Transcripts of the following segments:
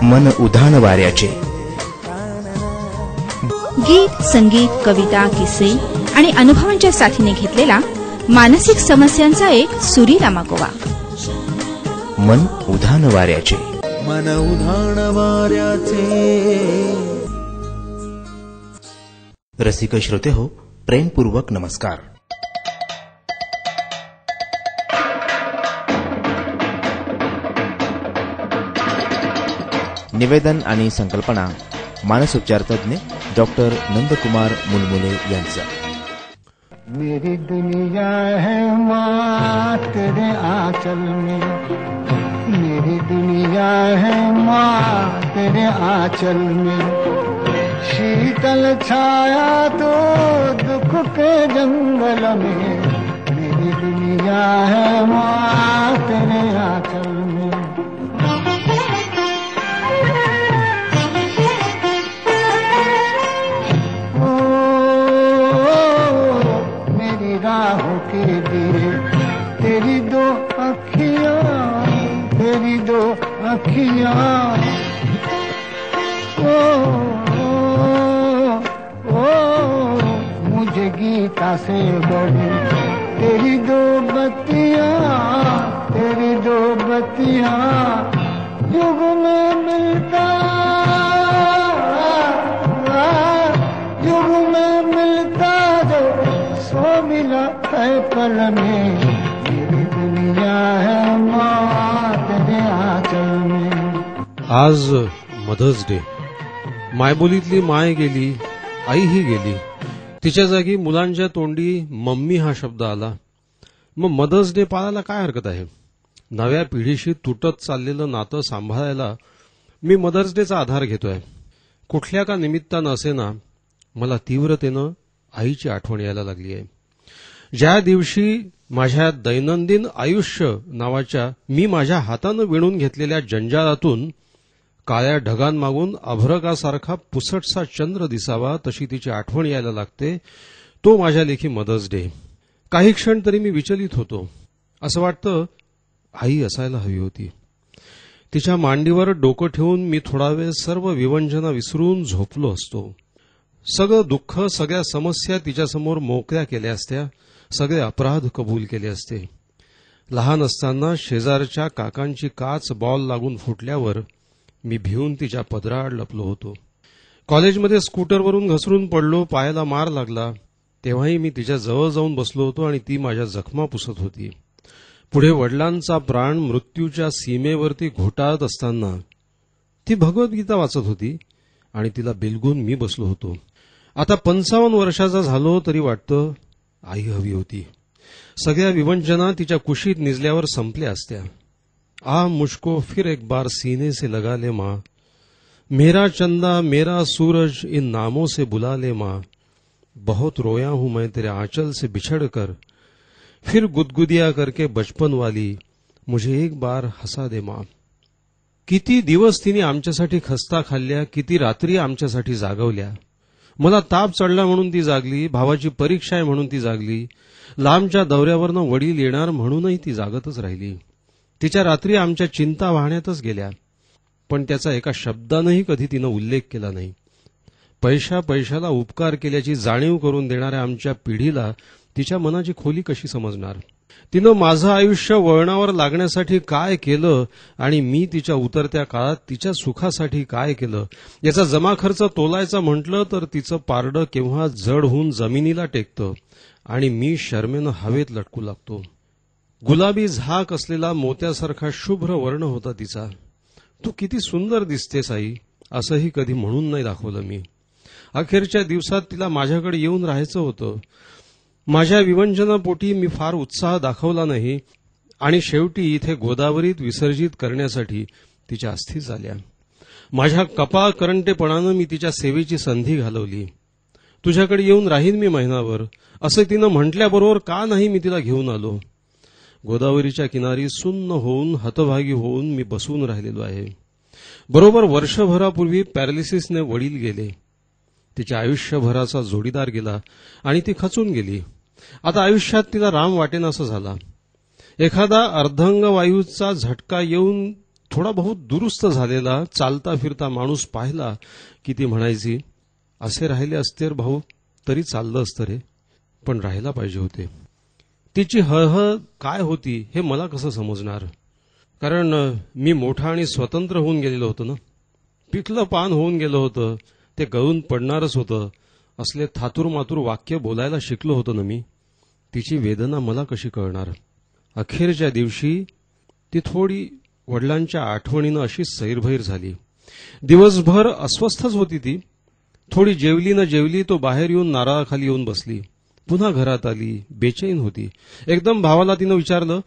मन उधाण वाऱ्याचे. गीत, संगीत, कविता, किस्से आणि अनुभवांच्या साथीने घेतलेला मानसिक समस्यांचा एक सुरीला मागोवा. मन उधाण वाऱ्याचे. मन उधाण वाऱ्याचे. रसिक श्रोते हो, प्रेमपूर्वक नमस्कार. निवेदन आणि संकल्पना मानसोपचार तज्ञ डॉक्टर नंदकुमार मुलमुले यांचं. मेरी दुनिया है माँ तेरे आंचल में, मेरी दुनिया है माँ तेरे आंचल में. शीतल छाया तो दुख के जंगल में, मेरी दुनिया है माँ तेरे आंचल में. राहों के दिए तेरी दो अखियाँ, तेरी दो अखियाँ. ओ, ओ, ओ मुझे गीता से बड़ी तेरी दो बत्तियाँ, तेरी दो बत्तियाँ. युग में मिलता, युग में मिलता जो सो मिला है पल में, मेरी दुनिया है माँ तेरे आंचल में. आज मदर्स डे. मायबोलीतली माय गेली, आईही गेली. तिच्या जागी मुलांच्या तोंडी मम्मी हा शब्द आला. मग मदर्स डे पाळायला काय हरकत आहे? नव्या पिढीशी तुटत चाललेलं नातं सांभाळायला मी मदर्स डेचा आधार घेतोय. कुठल्या का निमित्तानं असेना मला तीव्रतेनं आईची आठवण यायला लागली आहे. ज्या दिवशी माझ्या दैनंदिन आयुष्य नावाच्या मी माझ्या हातानं विणून घेतलेल्या जंजाळातून काळ्या ढगांमागून अभ्रकासारखा पुसटसा चंद्र दिसावा तशी तिची आठवण यायला लागते, तो माझ्या लेखी मदर्स डे. काही क्षण तरी मी विचलित होतो. असं वाटतं आई असायला हवी होती. तिच्या मांडीवर डोकं ठेवून मी थोडा वेळ सर्व विवंचना विसरून झोपलो असतो. सगळं दुःख, सगळ्या समस्या तिच्यासमोर मोकळ्या केल्या असत्या, सगळे अपराध कबूल केले असते. लहान असताना शेजारच्या काकांची काच बॉल लागून फुटल्यावर मी भिवून तिच्या पदराआड लपलो होतो. कॉलेजमध्ये स्कूटरवरून घसरून पडलो, पायाला मार लागला. तेव्हाही मी तिच्या जवळ जाऊन बसलो होतो आणि ती माझ्या जखमा पुसत होती. पुढे वडिलांचा प्राण मृत्यूच्या सीमेवरती घोटाळत असताना ती भगवद्गीता वाचत होती आणि तिला बिलगून मी बसलो होतो. आता 55 वर्षाचा झालो तरी वाटतं आई हवी होती. सगळ्या विवंचना तिच्या कुशीत निजल्यावर संपल्या असत्या. आ मुझको फिर एक बार सीने से लगा ले माँ, मेरा चंदा मेरा सूरज इन नामों से बुला ले माँ, बहुत रोया हूं मैं तेरे आंचल से बिछड़ कर, फिर गुदगुदिया करके बचपन वाली मुझे एक बार हसा दे माँ. किती दिवस तिने आमच्यासाठी खस्ता खाल्ल्या, किती रात्री आमच्यासाठी जागवल्या. मला ताप चढला म्हणून ती जागली, भावाची परीक्षा आहे म्हणून ती जागली, लांबच्या दौऱ्यावरनं वडील येणार म्हणूनही ती जागतच राहिली. तिच्या रात्री आमच्या चिंता वाहण्यातच गेल्या, पण त्याचा एका शब्दानंही कधी तिनं उल्लेख केला नाही. पैशाला उपकार केल्याची जाणीव करून देणाऱ्या आमच्या पिढीला तिच्या मनाची खोली कशी समजणार? तिनं माझं आयुष्य वळणावर लागण्यासाठी काय केलं आणि मी तिच्या उतरत्या काळात तिच्या सुखासाठी काय केलं याचा जमा खर्च तोलायचा म्हटलं तर तिचं पारडं केव्हा जड होऊन जमिनीला टेकतं आणि मी शर्मेनं हवेत लटकू लागतो. गुलाबी झाक असलेला मोत्यासारखा शुभ्र वर्ण होता तिचा. तू किती सुंदर दिसतेस आई, असंही कधी म्हणून नाही दाखवलं मी. अखेरच्या दिवसात तिला माझ्याकडे येऊन राहायचं होतं. माझ्या विवंचनापोटी मी फार उत्साह दाखवला नाही आणि शेवटी इथे गोदावरीत विसर्जित करण्यासाठी तिच्या अस्थी झाल्या. माझ्या कपाळ करंटेपणानं मी तिच्या सेवेची संधी घालवली. तुझ्याकडे येऊन राहीन मी महिनाभर असं तिनं म्हटल्याबरोबर का नाही मी तिला घेऊन आलो. गोदावरीच्या किनारी सुन्न होऊन हतभागी होऊन मी बसून राहिलेलो आहे. बरोबर वर्षभरापूर्वी पॅरालिसिसने वडील गेले. तिच्या आयुष्यभराचा जोडीदार गेला आणि ती खचून गेली. आता आयुष्यात तिला राम वाटेनासं झाला. एखादा अर्धांगवायूचा झटका येऊन थोडा बहुत दुरुस्त झालेला चालता फिरता माणूस पाहिला की ती म्हणायची, असे राहिले असते भाऊ तरी चाललं असतं रे, पण राहायला पाहिजे होते. तिची हळहळ काय होती हे मला कसं समजणार, कारण मी मोठा आणि स्वतंत्र होऊन गेलेलो होतो ना. पिठलं पान होऊन गेलं होतं, ते गळून पडणारच होतं. असले थातूर मातूर वाक्य बोलायला शिकलो होतो ना मी. तिची वेदना मला कशी कळणार. अखेरच्या दिवशी ती थोडी वडिलांच्या आठवणीनं अशी सैरभैर झाली. दिवसभर अस्वस्थच होती ती. थोडी जेवली न जेवली तो बाहेर येऊन नारळाखाली येऊन बसली. पुन्हा घरात आली, बेचैन होती. एकदम भावाला तिनं विचारलं,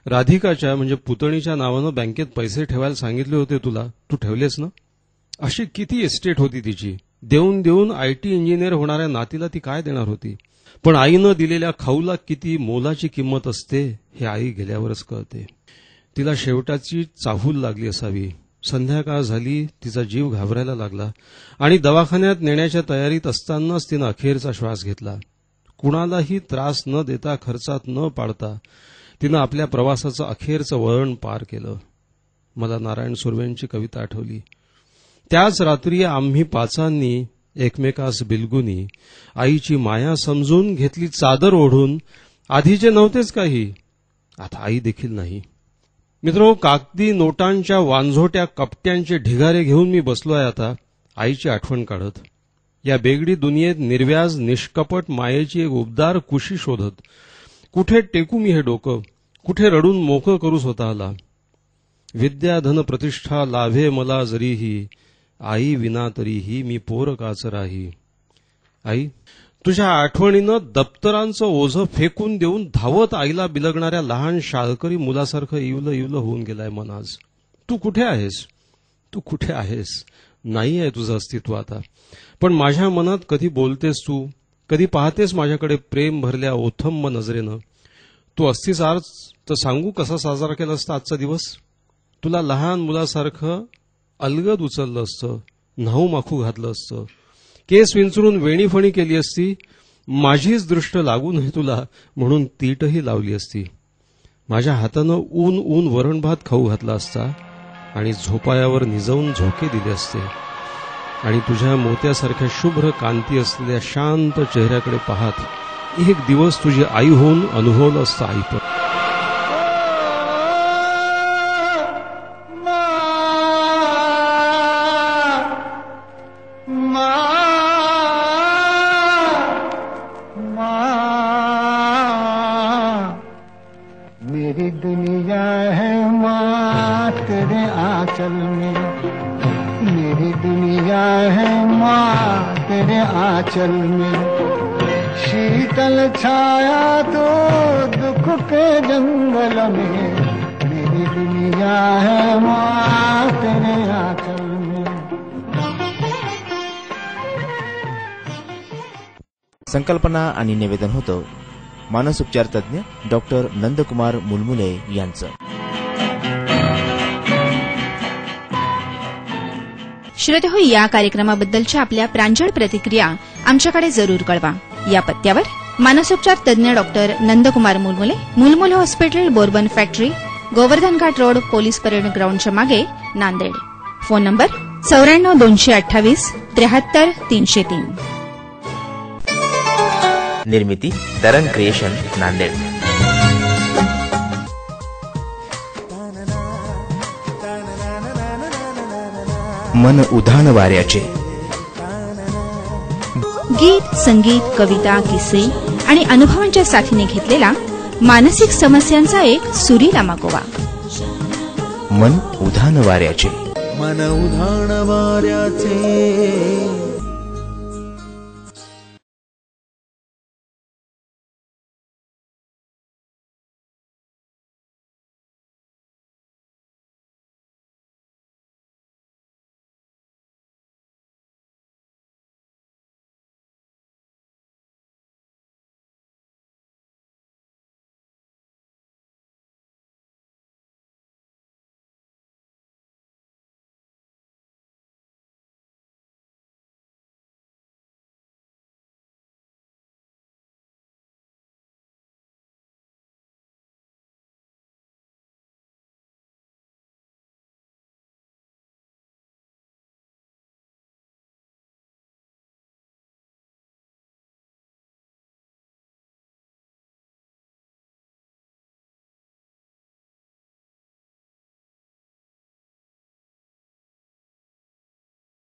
राधिकाच्या म्हणजे पुतणीच्या नावानं बँकेत पैसे ठेवायला सांगितले होते तुला, तू ठेवलेस ना. अशी किती एस्टेट होती तिची. देऊन देऊन IT इंजिनियर होणाऱ्या नातीला ती काय देणार होती. पण आईनं दिलेल्या खाऊला किती मोलाची किंमत असते हे आई गेल्यावरच कळते. तिला शेवटाची चाहूल लागली असावी. संध्याकाळ झाली, तिचा जीव घाबरायला लागला आणि दवाखान्यात नेण्याच्या तयारीत असतानाच तिनं अखेरचा श्वास घेतला. कुणालाही त्रास न देता, खर्चात न पाडता तिनं आपल्या प्रवासाचं अखेरचं वळण पार केलं. मला नारायण सुर्वेंची कविता आठवली. त्याच रात्री आम्ही पाचांनी एकमेकास बिलगुनी आईची माया समजून घेतली चादर ओढून. आधीचे नव्हतेच काही, आता आई देखील नाही. मित्रो, कागदी नोटांच्या वांझोट्या कपट्यांचे ढिगारे घेऊन मी बसलोय आता आईची आठवण काढत. या बेगडी दुनियेत निर्व्याज निष्कपट मायेची एक उबदार कुशी शोधत. कुठे टेकू मी हे डोकं, कुठे रडून मोकळं करू स्वतःला. विद्या धन प्रतिष्ठा लाभे मला जरीही, आई विना तरीही मी पोर काच राही. आई, तुझ्या आठवणीनं दप्तरांचं ओझं फेकून देऊन धावत आईला बिलगणाऱ्या लहान शाळकरी मुलासारखं इवलं इवलं होऊन गेलाय मन आज. तू कुठे आहेस, तू कुठे आहेस. नाही आहे तुझं अस्तित्व आता. पण माझ्या मनात कधी बोलतेस तू, कधी पाहतेस माझ्याकडे प्रेम भरल्या ओथंब नजरेनं. तू असतीस आज तर सांगू कसा साजरा केला असता आजचा दिवस. तुला लहान मुलासारखं अलगद उचललं असतं, न्हाऊ माखू घातलं असतं, केस विंचरून वेणीफणी केली असती. माझीच दृष्ट लागू नये तुला म्हणून तीटही लावली असती. माझ्या हातानं ऊन ऊन वरण भात खाऊ घातला असता आणि झोपायावर निजवून झोके दिले असते. आणि तुझ्या मोत्यासारख्या शुभ्र कांती असलेल्या शांत चेहऱ्याकडे पाहत एक दिवस तुझी आई होऊन अनुभवलं असतं आईपण. मेरी दुनिया है माँ तेरे आंचल में, मेरी दुनिया है माँ तेरे आंचल में. शीतल छाया तो दुख के जंगल में, मेरी दुनिया है माँ तेरे आंचल में. संकल्पना आणि निवेदन होतं मानसोपचार तज्ञ डॉक्टर नंदकुमार मुलमुले यांचं. श्रोतेहो, या कार्यक्रमाबद्दलच्या आपल्या प्रांजळ प्रतिक्रिया आमच्याकडे जरूर कळवा. या पत्त्यावर मानसोपचार तज्ञ डॉक्टर नंदकुमार मुलमुले, मुलमुले हॉस्पिटल, बोर्बन factory, Govardhan Ghat road, police parade ग्राउंडच्या मागे, नांदेड. Phone number 94 228 73 303. निर्मिती तरंग क्रिएशन, नांदेड. मन उधाण वाऱ्याचे. गीत, संगीत, कविता, किस्से आणि अनुभवांच्या साथीने घेतलेला मानसिक समस्यांचा एक सुरीला मागोवा. मन उधाण वाऱ्याचे. मन उधाण वाऱ्याचे.